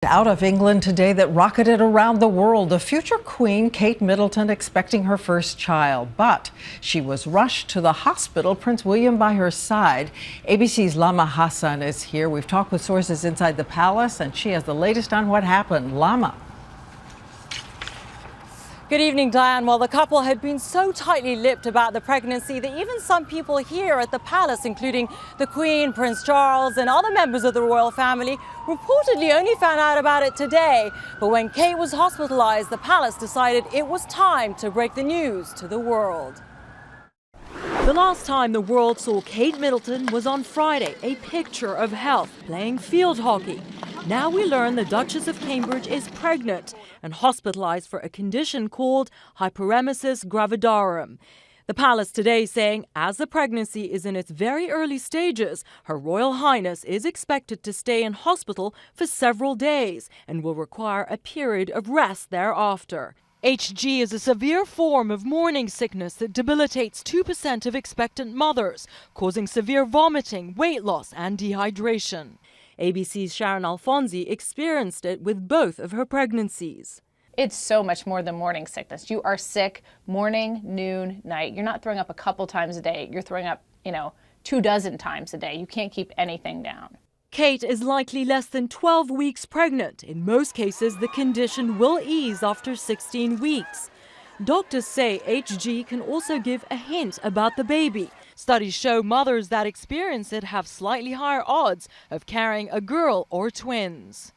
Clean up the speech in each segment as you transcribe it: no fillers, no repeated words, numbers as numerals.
Out of England today that rocketed around the world. The future queen, Kate Middleton, expecting her first child. But she was rushed to the hospital, Prince William by her side. ABC's Lama Hassan is here. We've talked with sources inside the palace, and she has the latest on what happened. Lama. Good evening, Diane. Well, the couple had been so tightly lipped about the pregnancy that even some people here at the palace, including the Queen, Prince Charles, and other members of the royal family, reportedly only found out about it today. But when Kate was hospitalized, the palace decided it was time to break the news to the world. The last time the world saw Kate Middleton was on Friday, a picture of health, playing field hockey. Now we learn the Duchess of Cambridge is pregnant and hospitalized for a condition called hyperemesis gravidarum. The palace today saying as the pregnancy is in its very early stages, Her Royal Highness is expected to stay in hospital for several days and will require a period of rest thereafter. HG is a severe form of morning sickness that debilitates 2% of expectant mothers, causing severe vomiting, weight loss and dehydration. ABC's Sharon Alfonsi experienced it with both of her pregnancies. It's so much more than morning sickness. You are sick morning, noon, night. You're not throwing up a couple times a day. You're throwing up, 24 times a day. You can't keep anything down. Kate is likely less than 12 weeks pregnant. In most cases, the condition will ease after 16 weeks. Doctors say HG can also give a hint about the baby. Studies show mothers that experience it have slightly higher odds of carrying a girl or twins.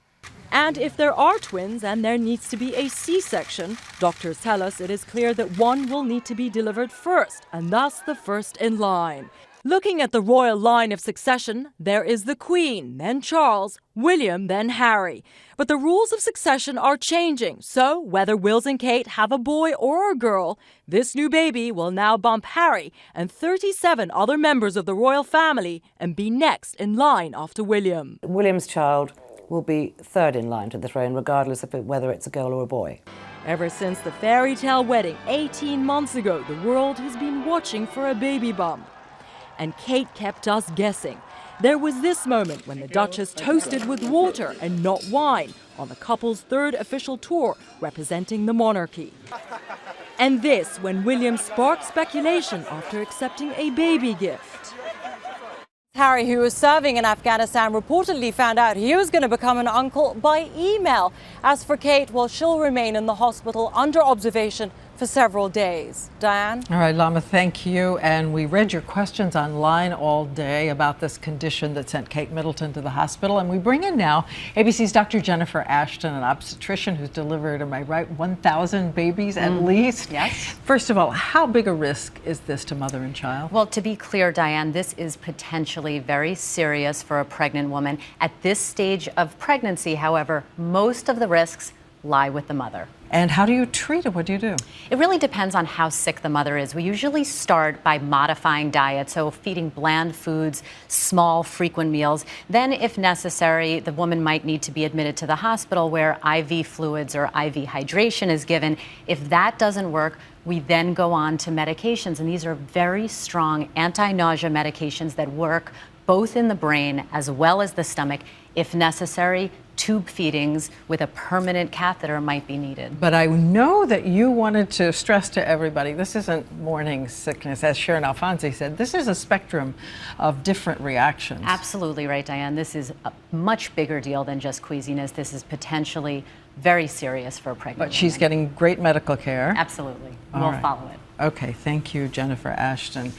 And if there are twins and there needs to be a C-section, doctors tell us it is clear that one will need to be delivered first, and thus the first in line. Looking at the royal line of succession, there is the Queen, then Charles, William, then Harry. But the rules of succession are changing, so whether Wills and Kate have a boy or a girl, this new baby will now bump Harry and 37 other members of the royal family and be next in line after William. William's child will be third in line to the throne, regardless of whether it's a girl or a boy. Ever since the fairy tale wedding 18 months ago, the world has been watching for a baby bump. And Kate kept us guessing. There was this moment when the Duchess toasted with water and not wine on the couple's third official tour representing the monarchy. And this when William sparked speculation after accepting a baby gift. Harry, who was serving in Afghanistan, reportedly found out he was going to become an uncle by email. As for Kate, well, she'll remain in the hospital under observation for several days. Diane? All right, Lama, thank you. And we read your questions online all day about this condition that sent Kate Middleton to the hospital. And we bring in now ABC's Dr. Jennifer Ashton, an obstetrician who's delivered, am I right, 1,000 babies at least? Yes. First of all, how big a risk is this to mother and child? Well, to be clear, Diane, this is potentially very serious for a pregnant woman. At this stage of pregnancy, however, most of the risks lie with the mother. And how do you treat it? What do you do? It really depends on how sick the mother is. We usually start by modifying diet, so feeding bland foods, small, frequent meals. Then, if necessary, the woman might need to be admitted to the hospital where IV fluids or IV hydration is given. If that doesn't work, we then go on to medications, and these are very strong anti-nausea medications that work both in the brain as well as the stomach. If necessary, tube feedings with a permanent catheter might be needed. But I know that you wanted to stress to everybody, this isn't morning sickness. As Sharon Alfonsi said, this is a spectrum of different reactions. Absolutely right, Diane. This is a much bigger deal than just queasiness. This is potentially very serious for a pregnant woman. But she's getting great medical care. Absolutely. We'll follow it. Okay, thank you, Jennifer Ashton.